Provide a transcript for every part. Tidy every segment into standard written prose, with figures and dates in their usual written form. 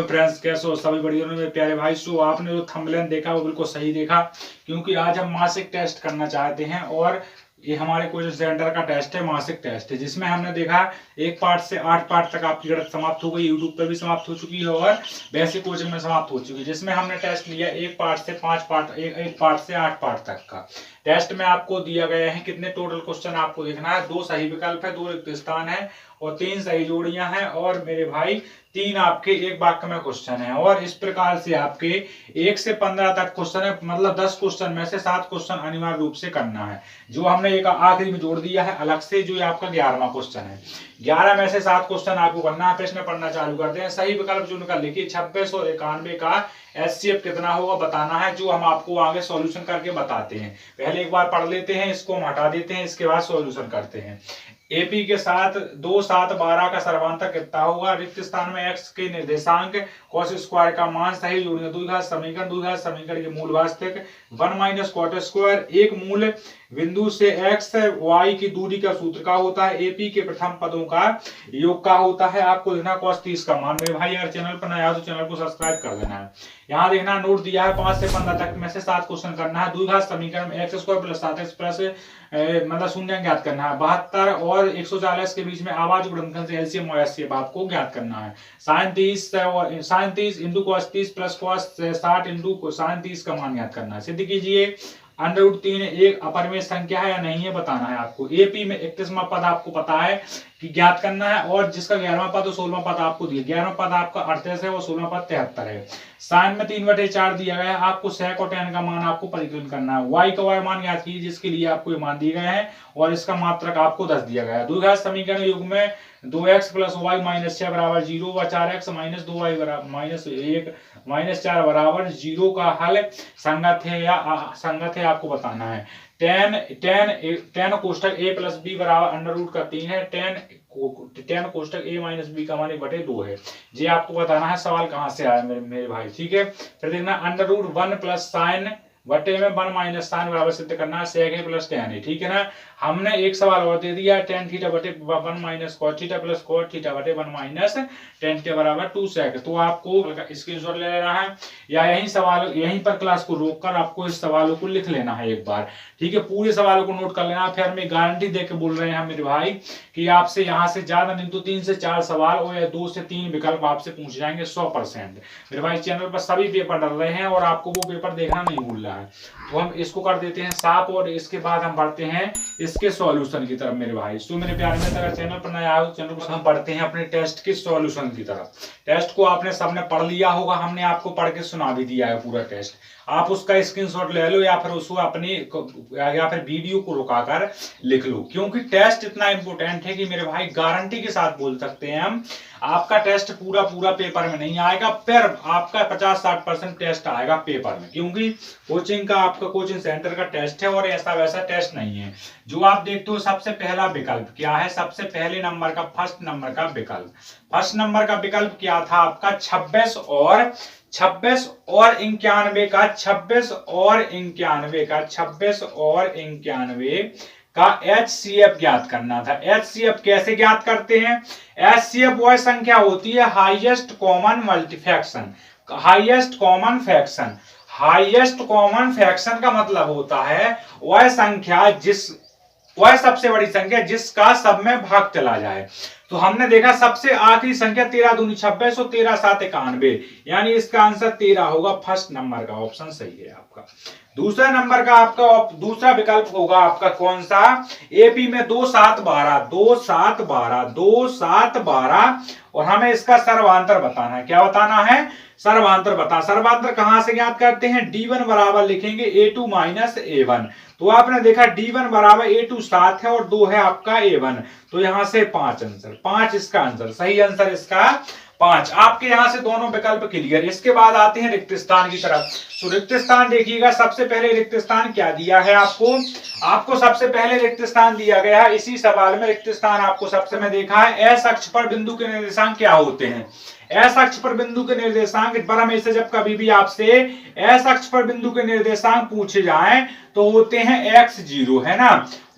Friends, कैसे हो? सभी बढ़िया हो मेरे प्यारे भाई। सो आपने जो थंबनेल देखा वो बिल्कुल सही देखा, क्योंकि आज हम मासिक टेस्ट करना चाहते हैं और ये हमारे कोचिंग सेंटर का टेस्ट है, मासिक टेस्ट है, जिसमें हमने देखा 1 पार्ट से 8 पार्ट तक आपकी गणित समाप्त हो गई, यूट्यूब पर भी समाप्त हो चुकी है और वैसे कोचिंग में समाप्त हो चुकी है, जिसमें हमने टेस्ट लिया 1 पार्ट से 5 पार्ट, एक पार्ट से 8 पार्ट तक का टेस्ट में आपको दिया गया है। कितने टोटल क्वेश्चन आपको देखना है? 2 सही विकल्प है, 2 रिक्त स्थान है और 3 सही जोड़ियां हैं और मेरे भाई 3 आपके एक वाक्य में क्वेश्चन है। और इस प्रकार से आपके 1 से 15 तक क्वेश्चन है, मतलब 10 क्वेश्चन में से 7 क्वेश्चन अनिवार्य रूप से करना है, जो हमने एक आखिरी में जोड़ दिया है अलग से, जो आपका 11वां क्वेश्चन है। 11 में से 7 क्वेश्चन आपको करना है। प्रश्न पढ़ना चालू करते हैं। सही विकल्प जो निकाल लिखिए 26 और 91 का एचसीएफ कितना होगा बताना है, जो हम आपको आगे सॉल्यूशन करके बताते हैं। पहले एक बार पढ़ लेते हैं, इसको हम हटा देते हैं, इसके बाद सॉल्यूशन करते हैं। एपी के साथ 2 7 12 का सर्वांतर कितना होगा? रिक्त स्थान में एक्स के निर्देशांक cos स्क्वायर का मान सही जोड़ेंगे। द्विघात समीकरण के मूल वास्तविक 1 - cot स्क्वायर एक मूल बिंदु से एक्स वाई की दूरी का सूत्र का होता है। एपी के प्रथम पदों का योग का होता है। आपको देखना cos 30 का मान। मेरे भाई अगर चैनल पर नया हो तो चैनल को सब्सक्राइब कर देना है। यहाँ देखना नोट दिया है 5 से 15 तक में से 7 क्वेश्चन करना है। द्विघात समीकरण में x square plus 7x plus मतलब शून्य ज्ञात करना है। 72 और 140 के बीच में आवाज गुणनखंड से एलसीएम और एचसीएफ आपको ज्ञात करना है। sin 30 into cos 30 plus cos 60 into sin 30 का मान ज्ञात करना है। सिद्ध कीजिए। √3 एक अपरिमेय संख्या है या नहीं है बताना है आपको। एपी में 31वां पद आपको पता है कि ज्ञात करना है, और जिसका 11वां पद और 16वां पद आपको दिया। 11वां पद आपका 38 है और 16वां पद 73 है। साइन में 3/4 दिया गया है। आपको sec और tan का मान आपको परिकलन करना है। y का y मान ज्ञात कीजिए, जिसके लिए आपको ये मान दिए गए हैं और इसका मात्रक आपको 10 दिया गया है। द्विघात समीकरण युग में 2x प्लस y माइनस 6 बराबर 0 व 4x माइनस 2y बराबर -1 माइनस 4 बराबर 0 का हल संगत है या असंगत है आपको बताना है। tan कोष्टक a प्लस बी बराबर √3 है। tan कोष्टक a माइनस बी का मान 1/2 है। ये आपको बताना है। सवाल कहाँ से आया मेरे भाई, ठीक है। फिर देखना √1 प्लस साइन बटे में 1 माइनस साइन बराबर सिद्ध करना है sec है प्लस tan है, ठीक है ना। हमने एक सवाल और दे दिया tan थीटा बटे 1 minus cot theta plus cot theta बटे 1 माइनस tan थीटा बराबर 2 sec। तो आपको स्क्रीनशॉट ले लेना है या यहीं पर क्लास को रोककर आपको इस सवालों को लिख लेना है एक बार, ठीक है। पूरे सवालों को नोट कर लेना। फिर हमें गारंटी देके बोल रहे हैं मेरे भाई कि आपसे यहाँ से ज्यादा नहीं तो 3 से 4 सवाल और 2 से 3 विकल्प आपसे पूछ जाएंगे 100%। मेरे भाई चैनल पर सभी पेपर डल रहे हैं और आपको वो पेपर देखना नहीं भूल रहा है। तो हम इसको कर देते हैं साफ और इसके बाद हम बढ़ते हैं इसके सॉल्यूशन की तरफ मेरे भाई। तो मेरे प्यारे में अगर चैनल पर नया आए तो चैनल को हम बढ़ते हैं अपने टेस्ट के सॉल्यूशन की तरफ। टेस्ट को आपने सबने पढ़ लिया होगा, हमने आपको पढ़ के सुना भी दिया है पूरा टेस्ट। आप उसका स्क्रीनशॉट ले लो या फिर उसको अपनी या फिर वीडियो को रुकाकर लिख लो, क्योंकि टेस्ट इतना इंपॉर्टेंट है कि मेरे भाई गारंटी के साथ बोल सकते हैं हम, आपका टेस्ट पूरा पेपर में नहीं आएगा, फिर आपका 50-60% टेस्ट आएगा पेपर में, क्योंकि कोचिंग का आपका कोचिंग सेंटर का टेस्ट है और ऐसा वैसा टेस्ट नहीं है। जो आप देखते हो सबसे पहला विकल्प क्या है? सबसे पहले नंबर का फर्स्ट नंबर का विकल्प, फर्स्ट नंबर का विकल्प क्या था आपका? 26 और 91 का 26 और 91 का HCF ज्ञात करना था। HCF कैसे ज्ञात करते हैं? HCF वह संख्या होती है highest common multifraction. Highest common fraction का मतलब होता है वह सबसे बड़ी संख्या जिसका सब में भाग चला जाए। तो हमने देखा सबसे आखिरी संख्या 13 दूनी 26 और 13 7 91, यानी इसका आंसर 13 होगा। फर्स्ट नंबर का ऑप्शन सही है आपका। दूसरा नंबर का आपका दूसरा विकल्प होगा आपका कौन सा? एपी में 2 7 12 और हमें इसका सर्वांतर बताना है। क्या बताना है? सर्वांतर कहां से ज्ञात करते हैं? D1 बराबर लिखेंगे A2 माइनस A1। तो आपने देखा D1 बराबर A2 7 है और 2 है आपका A1, तो यहां से 5 आंसर, 5 इसका आंसर, सही आंसर इसका 5। आपके यहां से दोनों विकल्प क्लियर। इसके बाद आते हैं रिक्त स्थान की तरफ। तो रिक्त स्थान देखिएगा, सबसे पहले रिक्त स्थान क्या दिया है आपको सबसे पहले रिक्त स्थान दिया गया है इसी सवाल में। रिक्त स्थान आपको सबसे में देखा है। एस अक्ष पर बिंदु के निर्देशांक क्या होते हैं? एस अक्ष पर बिंदु के निर्देशांक पर हमेशा जब कभी भी आपसे एस अक्ष पर बिंदु के निर्देशांक पूछे जाएं तो होते हैं x0, है ना।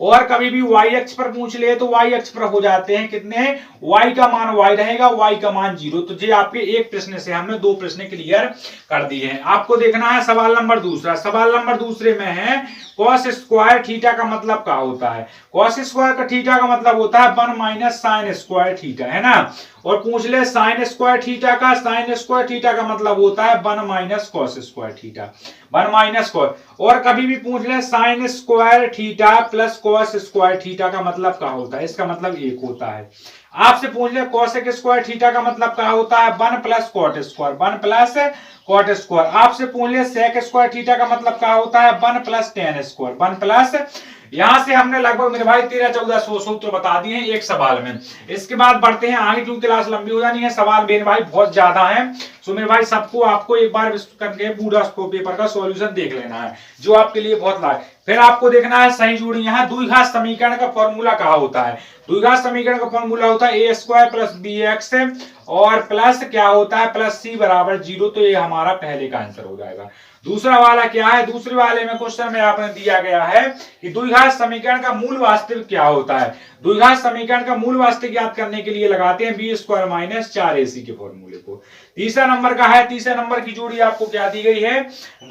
और कभी भी y अक्ष पर पूछ ले तो y अक्ष पर हो जाते हैं कितने, y का मान y रहेगा, y का मान 0। तो ये आपके एक प्रश्न से हमने दो प्रश्न क्लियर कर दिए हैं। आपको देखना है सवाल नंबर दूसरा। सवाल नंबर दूसरे में है cos स्क्वायर थीटा का मतलब क्या होता है। cos स्क्वायर का थीटा का मतलब होता है 1 माइनस साइन स्क्वायर थीटा, है ना। और पूछ ले साइन स्क्वायर थीटा का, साइन स्क्वायर थीटा का मतलब होता है 1 minus cos square theta, 1 minus cos. और कभी भी पूछ ले sine square theta plus cos square theta का मतलब क्या होता है, इसका मतलब 1 होता है। आपसे पूछ ले कोसेक स्क्वायर थीटा का मतलब क्या होता है 1 plus cot square, 1 plus cot square. आपसे पूछ ले सेक स्क्वायर थीटा का मतलब क्या होता है 1 प्लस टेन स्क्वायर, 1 प्लस। यहां से हमने लगभग मेरे भाई 13-14 सूत्र बता दिए हैं एक सवाल में। इसके बाद बढ़ते हैं आगे क्योंकि क्लास लंबी हो जानी है, सवाल मेरे भाई बहुत ज्यादा है। तो मेरे भाई सबको आपको एक बार करके पूरा पेपर का सॉल्यूशन देख लेना है जो आपके लिए बहुत लाभ। फिर आपको देखना है सही जोड़ी। यहाँ द्विघात समीकरण का फॉर्मूला क्या होता है। द्विघात समीकरण का फॉर्मूला होता है ए स्क्वायर प्लस बी एक्स और प्लस क्या होता है प्लस सी बराबर 0। तो ये हमारा पहले का आंसर हो जाएगा। दूसरा वाला क्या है, दूसरे वाले में क्वेश्चन में आपने दिया गया है कि द्विघात समीकरण का मूल वास्तविक क्या होता है। द्विघात समीकरण का मूल वास्तविक याद करने के लिए लगाते हैं बी स्क्वायर माइनस 4ac के फॉर्मूले को। तीसरा नंबर का है, तीसरे नंबर की जोड़ी आपको क्या दी गई है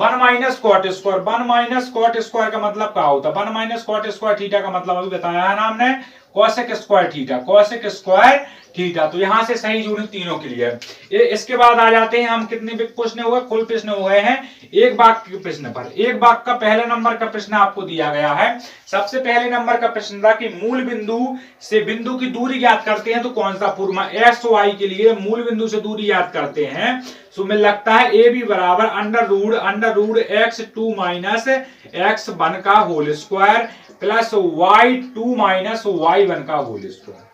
1 minus cot square. 1 minus cot square का मतलब क्या होता है, 1 माइनस कॉट स्क्वायर थीटा का मतलब अभी बताया है ना हमने, cosec square theta, cosec square theta. तो यहां से सही जोड़ी तीनों क्लियर। इसके बाद आ जाते हैं हम कितने प्रश्न हुए, कुल प्रश्न हो गए हैं एक वाक्य के प्रश्न पर। एक वाक्य का पहले नंबर का प्रश्न आपको दिया गया है। सबसे पहले नंबर का प्रश्न था कि मूल बिंदु से बिंदु की दूरी ज्ञात करते हैं तो कौन सा फॉर्मूला, एक्स वाई के लिए मूल बिंदु से दूरी ज्ञात करते हैं तो मिल लगता है ए बी बराबर under root x 2 minus x 1 का whole square plus y 2 minus y 1 का होल स्क्वायर।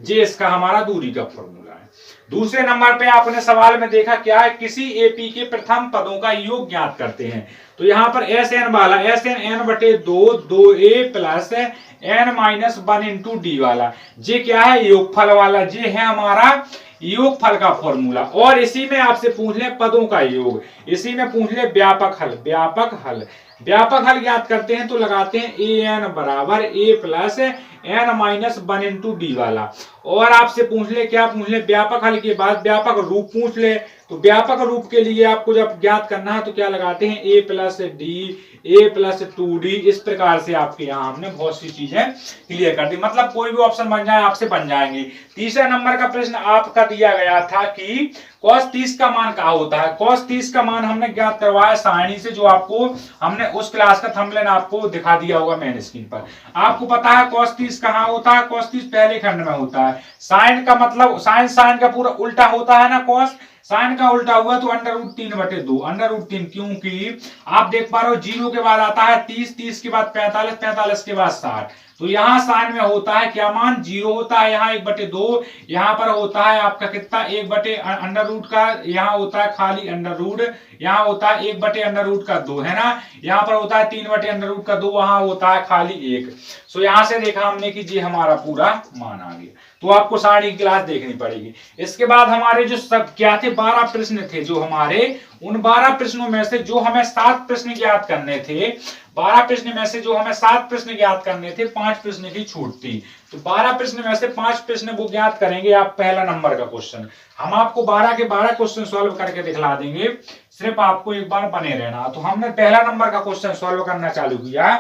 ये इसका हमारा दूरी का फॉर्मूला है। दूसरे नंबर पे आपने सवाल में देखा क्या है, किसी एपी के प्रथम पदों का योग ज्ञात करते हैं। तो यहाँ पर एस एन वाला एस एन एन बटे 2 A plus N minus 1 into D वाला, ये क्या है योगफल वाला, ये है हमारा योगफल का फॉर्मूला। और इसी में आपसे पूछ ले पदों का योग, इसी में पूछ ले व्यापक हल, व्यापक हल। व्यापक हल ज्ञात करते हैं तो लगाते हैं ए एन बराबर A plus N minus 1 into D वाला। और आपसे पूछ ले क्या पूछ ले व्यापक हल के बाद व्यापक रूप पूछ ले। तो व्यापक रूप के लिए आपको जब ज्ञात करना है तो क्या लगाते हैं ए प्लस डी, ए प्लस 2d। इस प्रकार से आपके यहाँ हमने बहुत सी चीजें क्लियर कर दी, मतलब कोई भी ऑप्शन बन जाए आपसे बन जाएंगे। तीसरा नंबर का प्रश्न आपका दिया गया था कि cos 30 का मान क्या होता है। cos 30 का मान हमने ज्ञात करवाया सारणी से, जो आपको हमने उस क्लास का थंबनेल आपको दिखा दिया होगा मेन स्क्रीन पर। आपको पता है cos 30 कहाँ होता है, cos 30 पहले खंड में होता है। साइन का मतलब साइन का पूरा उल्टा होता है ना, cos साइन का उल्टा हुआ तो √3/2, √3। क्योंकि आप देख पा रहे हो 0 के बाद आता है 30, 30 के बाद 45, 45 के बाद 60। तो यहाँ साइन में होता है क्या मान 0 होता है, यहाँ 1/2, यहाँ पर होता है आपका कितना 1/√, का यहाँ होता है खाली अंडर रूट, यहाँ होता है 1/√2, है ना। यहाँ पर होता है 3/√2, वहां होता है खाली 1। सो यहाँ से देखा हमने कि जी हमारा पूरा मान आ गया। तो आपको सारी क्लास देखनी पड़ेगी। इसके बाद हमारे जो सब क्या थे 12 प्रश्न थे, जो हमारे उन 12 प्रश्नों में से जो हमें 7 प्रश्न ज्ञात करने थे, 12 प्रश्न में से जो हमें 7 प्रश्न ज्ञात करने थे, 5 प्रश्न की छूट थी। तो 12 प्रश्न में से 5 प्रश्न वो ज्ञात करेंगे आप पहला नंबर का क्वेश्चन। हम आपको 12 के 12 क्वेश्चन सॉल्व करके दिखला देंगे, सिर्फ आपको एक बार बने रहना। तो हमने पहला नंबर का क्वेश्चन सॉल्व करना चालू किया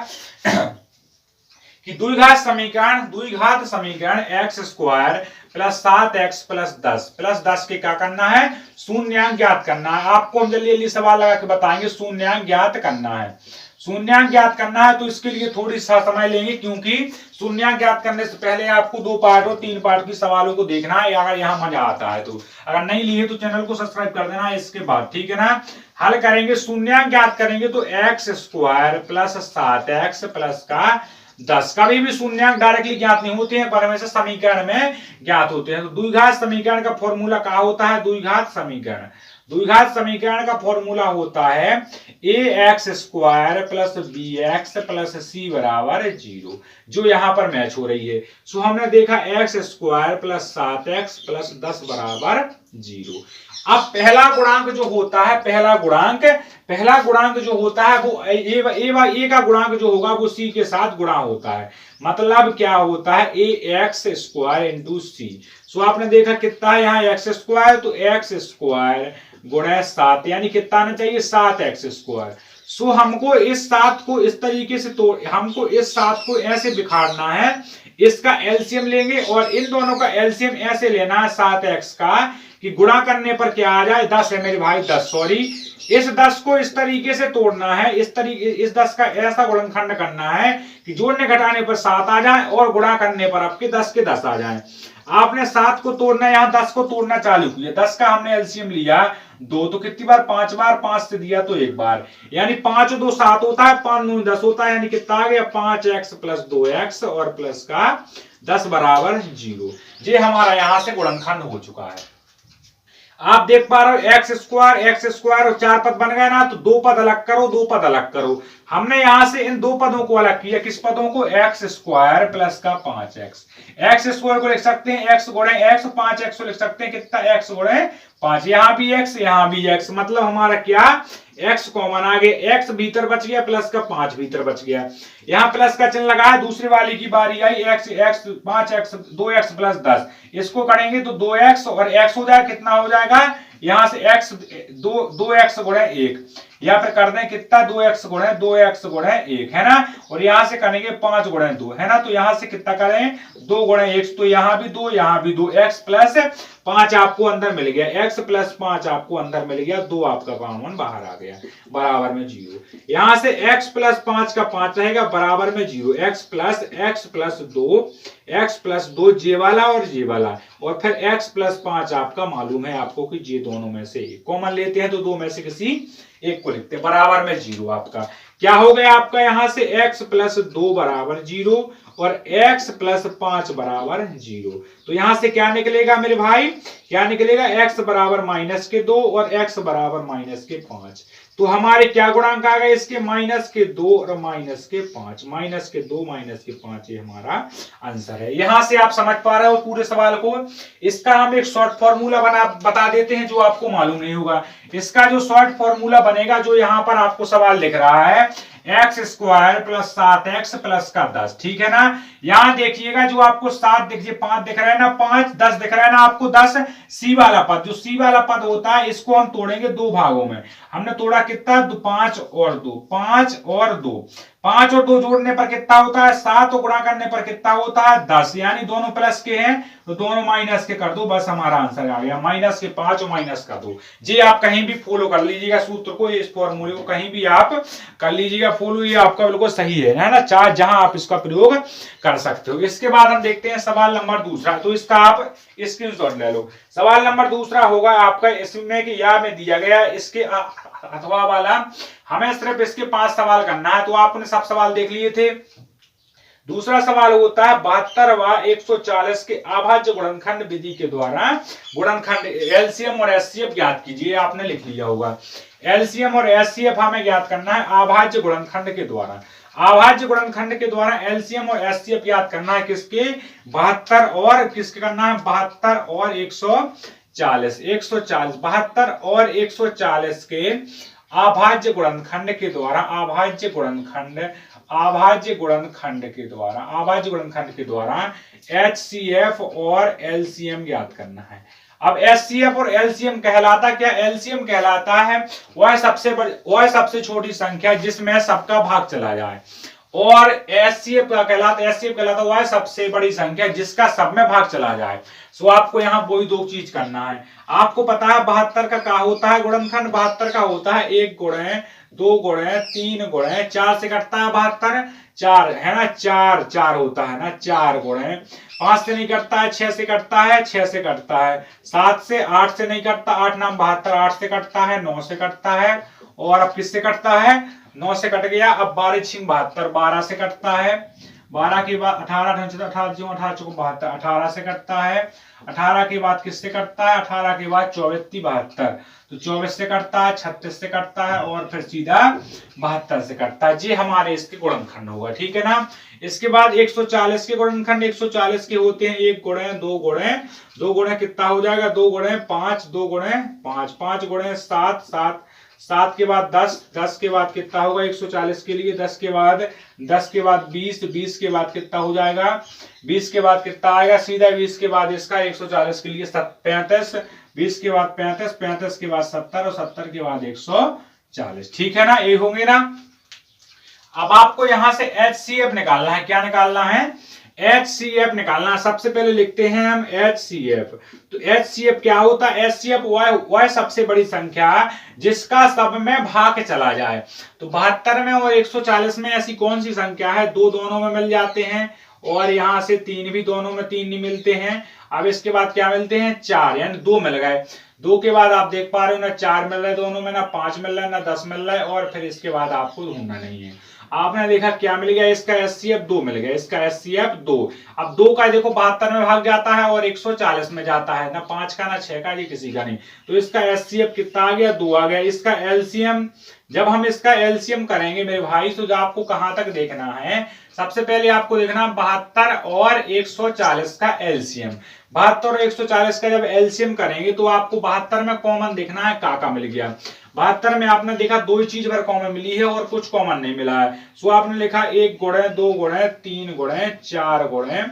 कि द्विघात समीकरण x square plus 7x plus 10 के क्या करना है, शून्यांक ज्ञात करना है। आपको हम जल्दी जल्दी सवाल लगा के बताएंगे शून्यांक ज्ञात करना है। शून्यांक ज्ञात करना है तो इसके लिए थोड़ी सा समय लेंगे, क्योंकि शून्यांक ज्ञात करने से पहले आपको 2 पार्ट और 3 पार्ट की सवालों को देखना है, अगर यहाँ मजा आता है तो। अगर नहीं लिए तो चैनल को सब्सक्राइब कर देना इसके बाद, ठीक है ना। हल करेंगे, शून्यांक ज्ञात करेंगे तो x square plus 7x plus का 10। कभी भी शून्यांक डायरेक्टली ज्ञात नहीं होते हैं पर हमेशा समीकरण में ज्ञात होते हैं। तो द्विघात समीकरण का फॉर्मूला क्या होता है, द्विघात समीकरण का फॉर्मूला होता है ax square plus bx plus c बराबर 0, जो यहां पर मैच हो रही है। सो हमने देखा x square plus 7x plus 10 बराबर 0। अब पहला गुणांक जो होता है, पहला गुणांक जो होता है वो ए का गुणांक जो होगा वो सी के साथ गुणा होता है। मतलब क्या होता है, ए एक्स स्क्वायर इंटू सी। सो आपने देखा कितना है यहाँ एक्स स्क्वायर, तो एक्स स्क्वायर गुणा 7 यानी कितना आना चाहिए 7x स्क्वायर। सो हमको इस 7 को इस तरीके से हमको इस 7 को ऐसे बिखारना है, इसका एलसीएम लेंगे और इन दोनों का एलसीएम ऐसे लेना है 7x का कि गुणा करने पर क्या आ जाए 10 है मेरे भाई 10, सॉरी इस 10 को इस तरीके से तोड़ना है, इस 10 का ऐसा गुणनखंड करना है कि जोड़ने घटाने पर 7 आ जाए और गुणा करने पर आपके 10 के 10 आ जाए। आपने 7 को तोड़ना, यहाँ 10 को तोड़ना चालू किया, 10 का हमने एलसीएम लिया 2, तो कितनी बार 5 बार, 5 से दिया तो 1 बार, यानी 5 और 2 7 होता है, 5 9 10 होता है, यानी कितना आ गया 5x प्लस 2x और प्लस का 10 बराबर 0। ये हमारा यहां से गुणनखंड हो चुका है। आप देख पा रहे हो एक्स स्क्वायर और 4 पद बन गए ना, तो 2 पद अलग करो, 2 पद अलग करो। हमने यहां से इन 2 पदों को अलग किया, किस पदों को, एक्स स्क्वायर प्लस का 5x। एक्स स्क्वायर को लिख सकते हैं एक्स गुणे एक्स, 5x को लिख सकते हैं कितना एक्स गुणे 5, यहां भी एक्स यहां भी एक्स, मतलब हमारा क्या x कॉमन आ गया, x भीतर बच गया प्लस का 5 भीतर बच गया, यहां प्लस का चिन्ह लगाया, दूसरी वाली की बारी आई x 5x 2x प्लस 10, इसको करेंगे तो 2x और x हो जाएगा, कितना हो जाएगा यहां से x 2x गुणे 1, या फिर कर दें कितना 2x गुणे 1 है ना, और यहां से करेंगे 5 गुणे 2 है ना, तो यहां से कितना करें 2 गुणे 1, तो यहां भी 2 यहां भी 2, x प्लस 5 आपको अंदर मिल गया, x प्लस 5 आपको अंदर मिल गया, 2 आपका कॉमन बाहर आ गया बराबर में 0। यहां से x प्लस 5 का 5 रहेगा बराबर में 0, x प्लस 2 जे वाला और जे वाला, और फिर x प्लस 5 आपका मालूम है आपको कि ये दोनों में से एक कॉमन लेते हैं तो 2 में से किसी एक को लिखते हैं, बराबर में 0। आपका क्या हो गया, आपका यहां से x प्लस 2 बराबर 0 और x प्लस 5 बराबर 0, तो यहां से क्या निकलेगा मेरे भाई, क्या निकलेगा x बराबर माइनस के 2 और x बराबर माइनस के 5, तो हमारे क्या गुणांक आ गए इसके माइनस के 2 और माइनस के 5, माइनस के 2 माइनस के 5, ये हमारा आंसर है। यहां से आप समझ पा रहे हो पूरे सवाल को। इसका हम एक शॉर्ट फॉर्मूला बता देते हैं जो आपको मालूम नहीं होगा। इसका जो शॉर्ट फॉर्मूला बनेगा, जो यहाँ पर आपको सवाल लिख रहा है x square plus 7x plus का 10, ठीक है ना। यहां देखिएगा जो आपको 7 दिखिए 5 दिख रहा है ना, 5 10 दिख रहा है ना आपको 10, सी वाला पद, जो सी वाला पद होता है इसको हम तोड़ेंगे 2 भागों में। हमने तोड़ा कितना 5 और 2, 5 और 2, 5 और 2 जोड़ने पर कितना होता है 7, और गुणा करने पर कितना होता है 10, यानी दोनों प्लस के हैं तो दोनों माइनस के कर दो, बस हमारा आंसर आ गया माइनस के 5 और माइनस का 2। जी आप कहीं भी फॉलो कर लीजिएगा सूत्र को, इस फॉर्मूले को कहीं भी आप कर लीजिएगा फॉलो, ये आपका बिल्कुल सही है ना, चाहे जहां आप इसका प्रयोग कर सकते हो। इसके बाद हम देखते हैं सवाल नंबर दूसरा, तो इसका आप स्क्रीनशॉट ले लो। सवाल नंबर दूसरा होगा आपका, इसमें कि या में दिया गया इसके अथवा वाला, हमें सिर्फ इसके 5 सवाल करना है, तो आपने सब सवाल देख लिए थे। दूसरा सवाल होता है 72 व 140 के अभाज्य गुणनखंड विधि के द्वारा गुणनखंड एलसीएम और एचसीएफ ज्ञात कीजिए, आपने लिख लिया होगा। एलसीएम और एचसीएफ हमें ज्ञात करना है अभाज्य गुणनखंड के द्वारा। अभाज्य गुणनखंड के द्वारा एलसीएम और एचसीएफ ज्ञात करना है किसके, 72 और किसके करना है 72 और 140, 72 और 140 के अभाज्य गुणनखंड के द्वारा, अभाज्य गुणनखंड के द्वारा एचसीएफ और एलसीएम ज्ञात करना है। अब एचसीएफ और एलसीएम कहलाता क्या, एलसीएम कहलाता है वह सबसे छोटी संख्या जिसमें सबका भाग चला जाए, और एचसीएफ कहलाता वह सबसे बड़ी संख्या जिसका सब में भाग चला जाए। सो आपको यहाँ वही 2 चीज करना है। आपको पता है 72 का क्या होता है गुणनखंड, 72 का होता है 1 गुणे 2 गुणे 3 गुणे 4 से कटता है 72, 4 है ना, 4 होता है ना, 4 गुणे 5 से नहीं कटता है, 6 से कटता है, 6 से कटता है, 7 से 8 से नहीं कटता, 8 नाम 72, 8 से कटता है, 9 से कटता है, और अब किससे कटता है 9 से कट गया। अब 12 छिंग 72, 12 से कटता है, 12 के बाद 18 18 18 72, 18 से कटता है। 18 के बाद किससे कटता है? 18 के बाद 24 72, तो 24 से कटता है, 36 से कटता है और फिर सीधा 72 से कटता है। ये हमारे इसके गुणनखंड होगा, ठीक है ना। इसके बाद 140 के गुणनखंड 140 के होते हैं 1 गुणे 2 गुणे 2 गुणे कितना हो जाएगा? 2 गुणे 5, 2 गुणे 5, 5 गुणे 7, 7, 7 के बाद 10, 10 के बाद कितना होगा 140 के लिए? 10 के बाद 20, 20 के बाद कितना हो जाएगा? 20 के बाद कितना आएगा? सीधा 20 के बाद इसका 140 के लिए 35, 20 के बाद 35, 35 के बाद 70 और 70 के बाद 140, ठीक है ना। ये होंगे ना। अब आपको यहां से HCF निकालना है। क्या निकालना है? HCF निकालना है। सबसे पहले लिखते हैं हम HCF। तो HCF क्या होता है? HCF वह सबसे बड़ी संख्या जिसका सब में भाग चला जाए। तो 72 में और 140 में ऐसी कौन सी संख्या है? दो दोनों में मिल जाते हैं और यहां से 3 भी दोनों में 3 नहीं मिलते हैं। अब इसके बाद क्या मिलते हैं? 4, यानी 2 मिल गए। 2 के बाद आप देख पा रहे हो ना 4 मिल रहे दोनों में, ना 5 मिल रहा है, ना 10 मिल रहा है, और फिर इसके बाद आपको ढूंढना नहीं है। आपने देखा क्या मिल गया? इसका HCF 2 मिल गया, इसका HCF 2। अब 2 का देखो 72 में भाग जाता है और 140 में जाता है, ना 5 का ना 6 का, ये किसी का नहीं। तो इसका HCF कितना आ गया? 2 आ गया। इसका LCM, जब हम इसका LCM करेंगे मेरे भाई, तो आपको कहां तक देखना है? सबसे पहले आपको देखना 72 और 140 का LCM। 72 और 140 का जब LCM करेंगे तो आपको 72 में कॉमन देखना है, काका मिल गया। 72 में आपने देखा 2 ही चीज भर कॉमन मिली है और कुछ कॉमन नहीं मिला है। सो आपने लिखा 1 गुणे 2 गुणे 3 गुणे 4 गुणे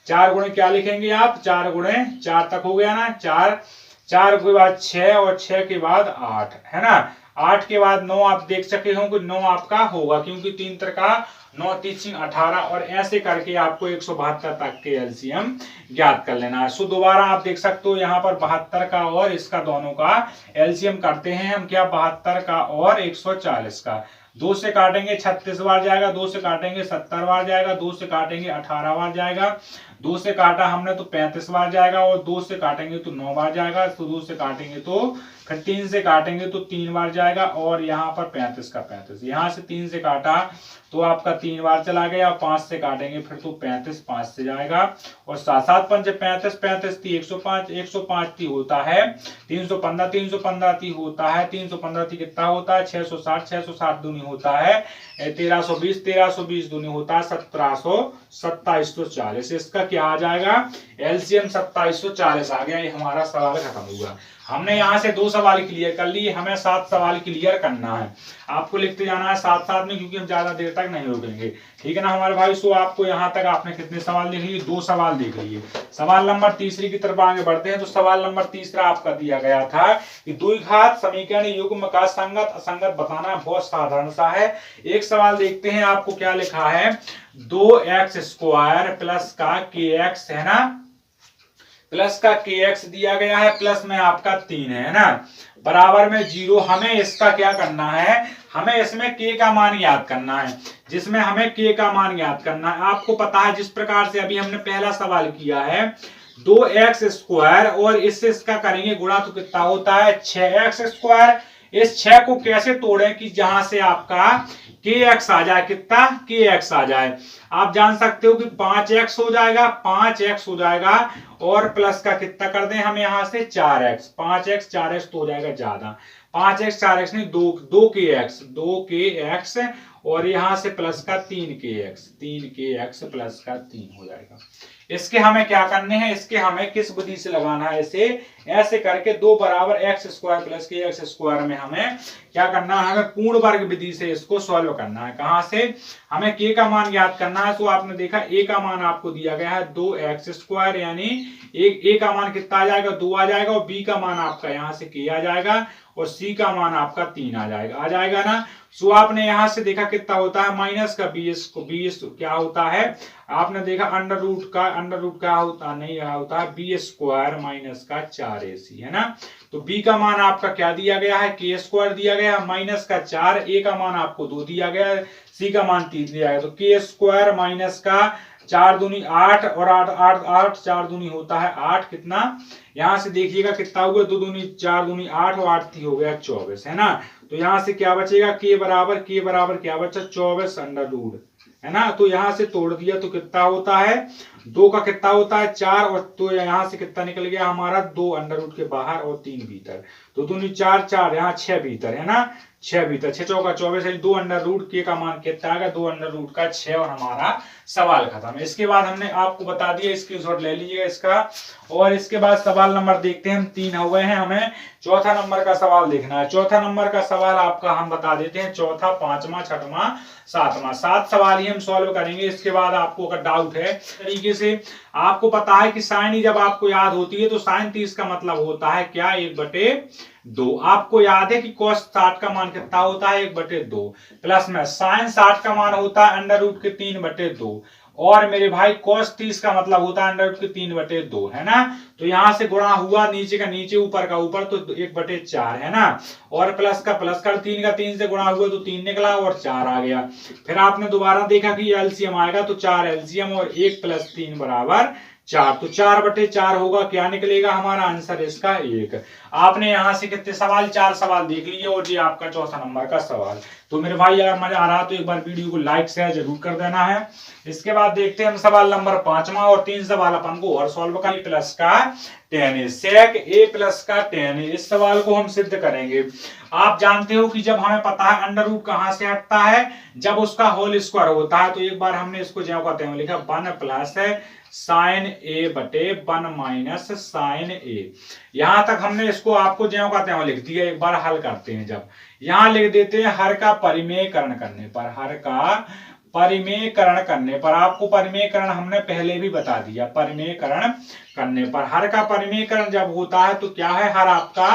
4 गुणे क्या लिखेंगे आप? 4 गुणे 4 तक हो गया ना। 4, 4 के बाद 6 और 6 के बाद 8, है ना। 8 के बाद 9 आप देख सके हो कि 9 आपका होगा, क्योंकि 3 का 9 3 18, और ऐसे करके आपको 172 तक के LCM ज्ञात कर लेना है। सो दोबारा आप देख सकते हो यहाँ पर 72 का और इसका दोनों का LCM करते हैं हम। क्या? 72 का और 140 का। 2 से काटेंगे 36 बार जाएगा, 2 से काटेंगे 70 बार जाएगा, 2 से काटेंगे 18 बार जाएगा, 2 से काटा हमने तो 35 बार जाएगा, और 2 से काटेंगे तो 9 बार जाएगा, तो 2 से काटेंगे तो फिर 3 से काटेंगे तो 3 बार जाएगा, और यहाँ पर 35 का 35, यहाँ से 3 से काटा तो आपका 3 बार चला गया, 5 से काटेंगे फिर तो 35 5 से जाएगा, और 7 7 5 35 35 थी 105 105 थी होता है 315 315 थी होता है 315 थी कितना होता है 660 660 दूनी होता है 1320 1320 दूनी होता है 2740। इसका क्या आ जाएगा? LCM 2740 आ गया। ये हमारा सवाल खत्म हुआ। हमने यहाँ से 2 सवाल क्लियर कर लिए, हमें 7 सवाल क्लियर करना है। आपको लिखते जाना है साथ साथ में, क्योंकि हम ज्यादा देर तक नहीं रुकेंगे, ठीक है ना हमारे भाई। सो आपको यहाँ तक आपने कितने सवाल देख लिए? 2 सवाल देख लिए। सवाल नंबर तीसरी की तरफ आगे बढ़ते हैं। तो सवाल नंबर तीसरा आपका दिया गया था कि द्विघात समीकरण युग्म का संगत असंगत बताना। बहुत साधारण सा है। एक सवाल देखते हैं, आपको क्या लिखा है? 2x² प्लस का kx, है ना, प्लस का kx दिया गया है, प्लस में आपका 3 है ना, बराबर में 0। हमें इसका क्या करना है? हमें इसमें k का मान याद करना है, जिसमें हमें k का मान याद करना है। आपको पता है जिस प्रकार से अभी हमने पहला सवाल किया है 2x² और इससे इसका करेंगे गुणा तो कितना होता है 6x²। इस 6 को कैसे तोड़ें कि जहां से आपका kx आ जाए, कितना kx आ जाए। आप जान सकते हो कि 5x हो जाएगा, 5x हो जाएगा, और प्लस का कितना कर दें हम यहां से 4x, 5x 4x तो हो जाएगा ज्यादा, 5x 4x नहीं 2kx, और यहां से प्लस का 3kx प्लस का 3 हो जाएगा। इसके हमें क्या करने हैं? इसके हमें किस विधि से लगाना है? इसे ऐसे करके 2 बराबर x² प्लस kx² में हमें क्या करना है? हमें पूर्ण वर्ग विधि से इसको सॉल्व करना है। कहां से? हमें k का मान याद करना है। तो आपने देखा a का मान आपको दिया गया है 2x², यानी a का मान कितना आ जाएगा? 2 आ जाएगा, और b का मान आपका यहाँ से k आ जाएगा, और c का मान आपका 3 आ जाएगा ना। सो आपने यहां से देखा कितना होता है माइनस का 20 क्या होता है? आपने देखा अंडर रूट का होता नहीं होता है b² माइनस का 4ac, है ना। तो b का मान आपका क्या दिया गया है? k² दिया गया है माइनस का 4, a का मान आपको 2 दिया गया है, c का मान 3 दिया गया। तो k² माइनस का 4 दूनी 8, और 8 4 दूनी होता है 8, कितना यहां से देखिएगा कितना हुआ 2 दूनी 4 दूनी 8, और 8 हो गया 24, है ना। तो यहां से क्या बचेगा? k बराबर क्या बचा? 24 अंडर रूट, है ना। तो यहाँ से तोड़ दिया तो कितना होता है 2 का कितना होता है 4, और तो यहाँ से कितना निकल गया हमारा 2 अंडर रूट के बाहर और 3 भीतर, तो 2 4 4 यहाँ 6 भीतर, है ना 6 भीतर, 6 चौका 24, 2 अंडर रूट के का मान कितना आएगा 2 अंडर रूट का 6, और हमारा सवाल खत्म। इसके बाद हमने आपको बता दिया, स्क्रीनशॉट ले लीजिएगा इसका। और इसके बाद सवाल नंबर देखते हैं हम, 3 हुए हैं, हमें चौथा नंबर का सवाल देखना है। चौथा नंबर का सवाल आपका हम बता देते हैं, चौथा, पांचवा, छठवां, सातवां, 7 सवाल ही हम सॉल्व करेंगे। इसके बाद आपको अगर डाउट है तरीके से, आपको पता है कि साइन जब आपको याद होती है तो साइन 30 का मतलब होता है क्या 1/2। आपको याद है कि cos 60 का मान कितना होता है 1/2, प्लस में साइन 60 का मान होता है अंडर रूट के 3/2, और मेरे भाई cos 30 का मतलब होता है अंडर रूट के 3/2, है ना। तो यहां से गुणा हुआ, नीचे का नीचे ऊपर का ऊपर, तो 1/4, है ना, और प्लस का प्लस कर, 3 का 3 से गुणा हुआ तो 3 निकला और 4 आ गया। फिर आपने दोबारा देखा कि एलसीएम आएगा तो 4 एलसीएम और 1 + 3 = 4, तो 4/4 होगा, क्या निकलेगा हमारा आंसर इसका 1। आपने यहां से कितने सवाल 4 सवाल देख लिए, और ये आपका चौथा नंबर का सवाल। तो मेरे भाई अगर मजा आ रहा तो एक बार वीडियो को लाइक शेयर जरूर कर देना है। इसके बाद देखते हैं हम सवाल नंबर 5वां, और 3 सवाल अपन को और सॉल्व कर, प्लस का tan a, sec a plus का tan a, इस सवाल को हम सिद्ध करेंगे। आप जानते हो कि जब हमें पता है अंडर रूट कहां से हटता है, जब उसका होल स्क्वायर होता है। तो एक बार हमने इसको ज्यों का त्यों लिखा, 1 प्लस sin a बटे 1 माइनस sin a। यहां तक हमने इसको आपको ज्यों का त्यों लिख दिया। एक बार हल करते हैं, जब यहां लिख देते हैं हर का परिमेयकरण करने पर, हर का परिमेयकरण करने पर, आपको परिमेयकरण हमने पहले भी बता दिया, परिमेयकरण करने पर हर का परिमेयकरण जब होता है तो क्या है, हर आपका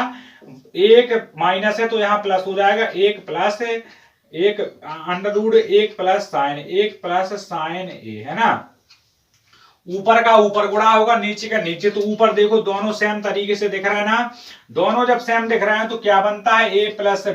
1 माइनस है तो यहाँ प्लस हो जाएगा, 1 plus 1 under root 1 plus sine A, है ना। ऊपर का ऊपर गुणा होगा, नीचे का नीचे, तो ऊपर देखो दोनों सेम तरीके से दिख रहा है ना। दोनों जब सेम दिख रहे हैं तो क्या बनता है a प्लस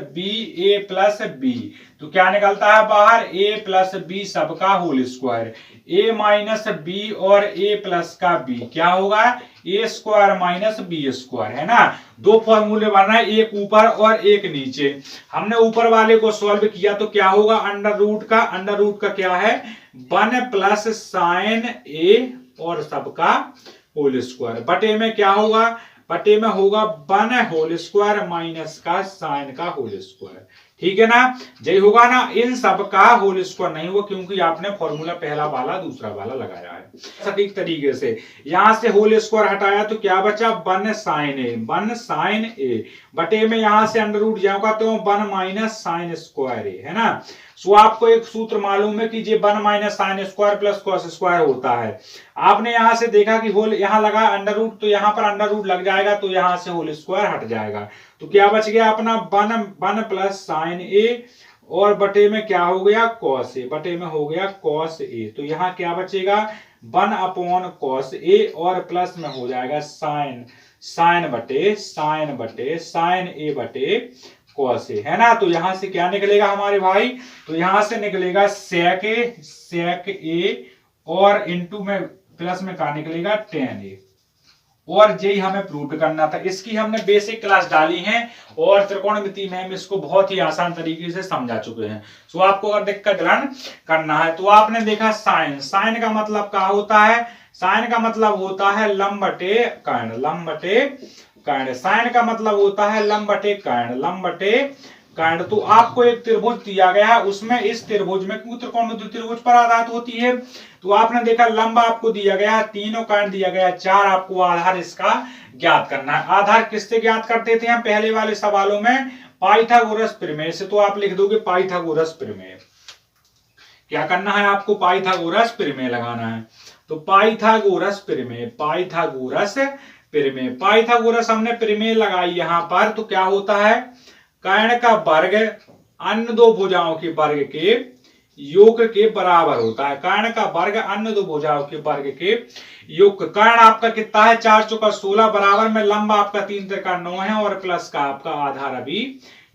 बी, तो क्या निकलता है बाहर a प्लस बी सबका whole square, a minus B और a प्लस का b क्या होगा a square minus B square, है ना। दो फॉर्मूले बन रहे हैं, एक ऊपर और एक नीचे। हमने ऊपर वाले को सॉल्व किया तो क्या होगा, अंडर रूट का क्या है 1 प्लस साइन ए और सबका होल स्क्वायर, बटे में क्या होगा, बटे में होगा 1 होल स्क्वायर माइनस का साइन का होल स्क्वायर, ठीक है ना। यही होगा ना, इन सब का होल स्क्वायर नहीं हुआ क्योंकि आपने फॉर्मूला पहला वाला दूसरा वाला लगाया है सटीक तरीके से। यहां से होल स्क्वायर हटाया तो क्या बचा 1 साइन ए बटे में यहां से अंडर रूट जाऊंगा तो 1 माइनस साइन स्क्वायर ए, है ना। सो आपको एक सूत्र मालूम है कि ये 1 minus sine square plus cos square होता है। आपने यहां से देखा कि होल यहां लगा अंडर रूट, तो यहां पर अंडर रूट लग जाएगा तो यहां से होल स्क्वायर हट जाएगा, तो क्या बच गया अपना 1 प्लस साइन ए और बटे में क्या हो गया कॉस ए, बटे में हो गया कॉस ए। तो यहाँ क्या बचेगा 1 अपॉन कॉस ए और प्लस में हो जाएगा साइन बटे साइन ए बटे कॉस ए, है ना। तो यहां से क्या निकलेगा हमारे भाई, तो यहां से निकलेगा सेक ए और इनटू में प्लस में क्या निकलेगा tan ए, और यही हमें प्रूव करना था। इसकी हमने बेसिक क्लास डाली है और त्रिकोणमिति में हम इसको बहुत ही आसान तरीके से समझा चुके हैं। सो आपको अगर दिक्कत करना है तो आपने देखा साइन का मतलब क्या होता है, साइन का मतलब होता है लंब बटे कर्ण, साइन का मतलब होता है लंब बटे कर्ण। तो आपको एक त्रिभुज दिया गया है, उसमें इस त्रिभुज में क्योंकि त्रिकोणमिति त्रिभुज पर आधारित होती है, तो आपने देखा लंब आपको दिया गया है, तीनों कर्ण दिया गया है 4, आपको आधार इसका ज्ञात करना है। आधार किससे ज्ञात करते थे हम पहले वाले सवालों में, पाइथागोरस प्रमेय से। तो आप लिख दोगे पाइथागोरस प्रमेय, क्या करना है आपको पाइथागोरस प्रमेय लगाना है। तो पाइथागोरस हमने प्रमेय लगाई यहां पर, तो क्या होता है कर्ण का वर्ग अन्य दो भुजाओं के वर्ग के योग के बराबर होता है, कर्ण का वर्ग अन्य दो भुजाओं के वर्ग के योग। कर्ण आपका कितना है 4 चौका 16 बराबर में लंब आपका 3 त्रिका 9 है और प्लस का आपका आधार अभी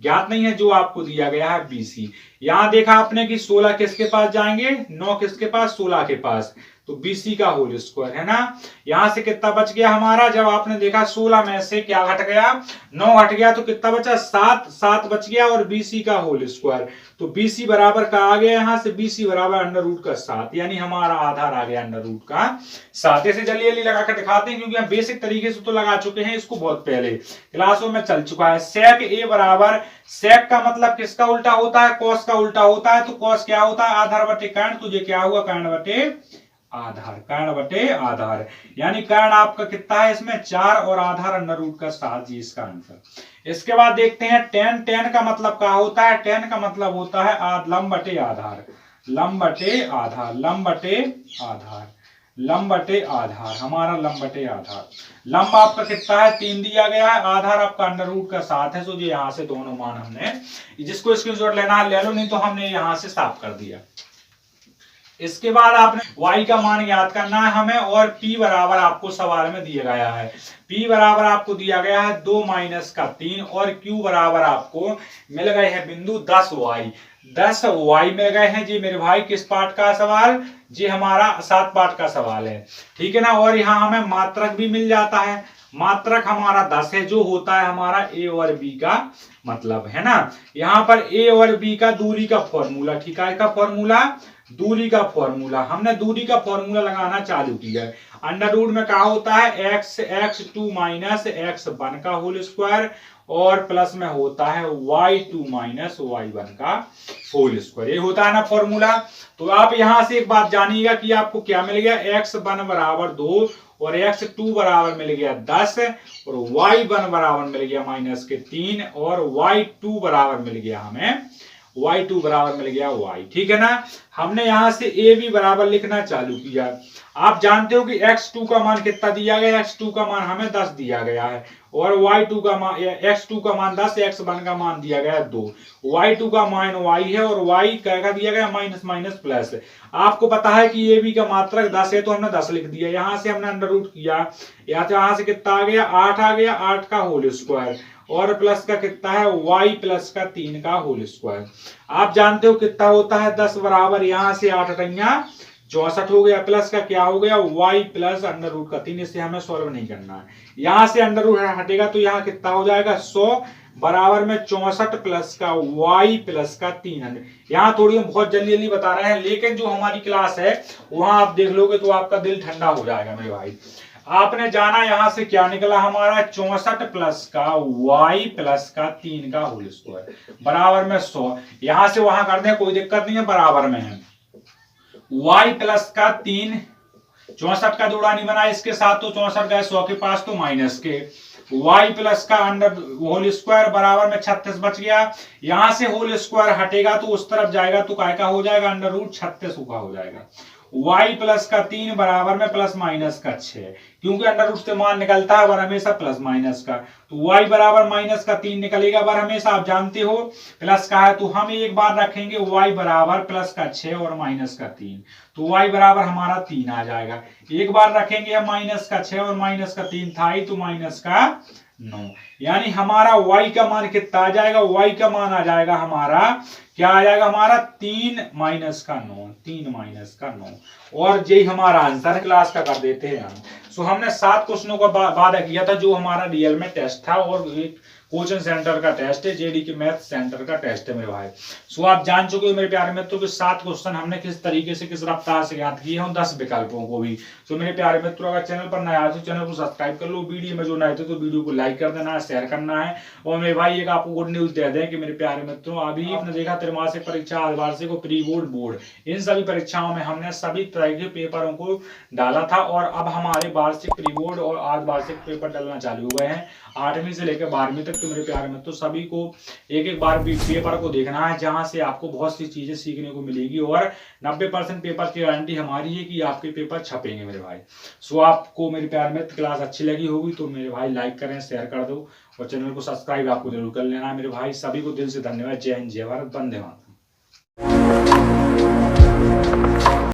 ज्ञात नहीं है जो आपको दिया गया है BC। यहां देखा आपने कि 16 किसके पास जाएंगे 9 किसके पास 16 के पास, तो BC का होल स्क्वायर है ना। यहां से कितना बच गया हमारा, जब आपने देखा 16 में से क्या घट गया, 9 घट गया, तो कितना बचा 7, 7 बच गया और BC का होल स्क्वायर। तो BC बराबर का आ गया, यहां से BC बराबर अंडर रूट का 7, यानी हमारा आधार आ गया अंडर रूट का 7। ऐसे जल्दी जल्दी लगा कर दिखाते हैं क्योंकि हम बेसिक तरीके से तो लगा चुके हैं इसको, बहुत पहले क्लासों में चल चुका है। सेक A बराबर, सेक का मतलब किसका उल्टा होता है, कॉस का उल्टा होता है। तो कॉस क्या होता है, आधार बटे कर्ण, तुझे क्या हुआ कर्ण बटे आधार, कर्ण बटे आधार, यानी कर्ण आपका कितना है इसमें 4 और आधार अंडर रूट का 7, जी इसका आंसर। इसके बाद देखते हैं टेन, टेन का मतलब क्या होता है, टेन का मतलब होता है लंब बटे आधार, लंब बटे आधार, लंब बटे आधार, लंब बटे आधार, हमारा लंब बटे आधार। लंब आपका कितना है 3 दिया गया है, आधार आपका अंडर रूट का 7 है। सो जी यहां से दोनों मान हमने, जिसको स्क्रीनशॉट लेना है ले लो, नहीं तो हमने यहां से साफ कर दिया। इसके बाद आपने y का मान याद करना है हमें, और p बराबर आपको सवाल में दिया गया है, p बराबर आपको दिया गया है 2 माइनस का 3, और q बराबर आपको मिल गए हैं बिंदु 10y, 10y मिल गए हैं जी मेरे भाई। किस पार्ट का सवाल, जी हमारा 7 पार्ट का सवाल है, ठीक है ना। और यहाँ हमें मात्रक भी मिल जाता है, मात्रक हमारा 10 है, जो होता है हमारा a और b का मतलब, है ना। यहाँ पर a और b का दूरी का फॉर्मूला, ठीक है, का फॉर्मूला, दूरी का फॉर्मूला, हमने दूरी का फॉर्मूला लगाना चालू किया है। अंडर रूट में क्या होता है x2 माइनस x1 का होल स्क्वायर, और प्लस में होता है y2 माइनस y1 का होल स्क्वायर, ये होता है ना फॉर्मूला। तो आप यहां से एक बात जानिएगा कि आपको क्या मिल गया, x1 बराबर 2 और x2 बराबर मिल गया 10 और y1 बराबर मिल गया माइनस के 3 और y2 बराबर मिल गया हमें, y2 बराबर मिल गया y, ठीक है ना। हमने यहां से a भी बराबर लिखना चालू किया। आप जानते हो कि x2 का मान कितना दिया गया, x2 का मान हमें 10 दिया गया है, और y2 का मान, x2 का मान 10, x1 का मान दिया गया 2, y2 का मान y है, और y क्या दिया गया माइनस माइनस प्लस। आपको पता है कि ये भी का मात्रक 10 है, तो हमने 10 लिख दिया। यहां से हमने अंडर रूट किया, यहां से कितना आ गया 8 आ गया, 8 का होल स्क्वायर, और प्लस का कितना है y प्लस का 3 का होल स्क्वायर। आप जानते हो कितना होता है 10 बराबर, यहां से 8 अठैया 64 हो गया, प्लस का क्या हो गया y प्लस अंडर रूट का 3, इसे हमें सॉल्व नहीं करना है। यहां से अंडर रूट हटेगा तो यहाँ कितना हो जाएगा 100 बराबर में 64 प्लस का y प्लस का 300। यहाँ थोड़ी हम बहुत जल्दी जल्दी बता रहे हैं, लेकिन जो हमारी क्लास है वहां आप देख लोगे तो आपका दिल ठंडा हो जाएगा मेरे भाई। आपने जाना यहां से क्या निकला हमारा 64 प्लस का y प्लस का 3 का होल स्क्वायर बराबर में 100। यहां से वहां कर दें कोई दिक्कत नहीं है, बराबर में है y प्लस का 3, 64 का जोड़ा नहीं बना इसके साथ, तो 64 गए 100 के पास, तो माइनस के y प्लस का अंडर होल स्क्वायर बराबर में 36 बच गया। यहां से होल स्क्वायर हटेगा तो उस तरफ जाएगा, तो काय का हो जाएगा अंडर रूट 36 का हो जाएगा। y प्लस का 3 बराबर में प्लस माइनस का 6, क्योंकि अंडर रूट से मान निकलता है वर हमेशा प्लस माइनस का, तो y बराबर माइनस का 3 निकलेगा, वर हमेशा आप जानते हो प्लस का है, तो हम एक बार रखेंगे y बराबर प्लस का 6 और माइनस का 3, तो y बराबर हमारा 3 आ जाएगा। एक बार रखेंगे हम माइनस का 6 और माइनस का 3 था ही, तो माइनस का 9, यानी हमारा y का मान कितना आ जाएगा, y का मान आ जाएगा हमारा क्या आ जाएगा हमारा 3 माइनस का 9, 3 माइनस का 9, और यही हमारा आंसर क्लास का कर देते हैं हम। सो हमने 7 क्वेश्चनों का वादा किया था, जो हमारा रियल में टेस्ट था, और एक कोचिंग सेंटर का टेस्ट है, जेडी के मैथ सेंटर का टेस्ट है मेरे भाई। सो आप जान चुके हो मेरे प्यारे मित्रों कि 7 क्वेश्चन हमने किस तरीके से किस रफ्तार से याद किए हैं, 10 विकल्पों को भी। सो मेरे प्यारे मित्रों अगर चैनल पर नया है तो चैनल को सब्सक्राइब कर लो, वीडियो में जो नए थे तो वीडियो को लाइक कर देना है, शेयर करना है। और मेरे भाई एक आपको गुड न्यूज दे दें कि मेरे प्यारे मित्रों अभी आपने देखा त्रैमासिक परीक्षा, अर्धवार्षिक और प्री बोर्ड, बोर्ड, इन सभी परीक्षाओं में हमने सभी तरह के पेपरों को डाला था, और अब हमारे वार्षिक, प्री बोर्ड और अर्धवार्षिक पेपर डालना चालू हो गए हैं 8वीं से लेकर 12वीं तक। तो मेरे प्यारे मित्रों सभी को एक एक बार पेपर को देखना है, जहां से आपको बहुत सी चीजें सीखने को मिलेगी, और 90% पेपर की गारंटी हमारी है कि आपके पेपर छपेंगे मेरे भाई। सो आपको मेरे प्यारे मित्र क्लास अच्छी लगी होगी तो मेरे भाई लाइक करें, शेयर कर दो, और चैनल को सब्सक्राइब आपको जरूर कर लेना है मेरे भाई। सभी को दिल से धन्यवाद। जय हिंद, जय भारत, वंदे मातरम।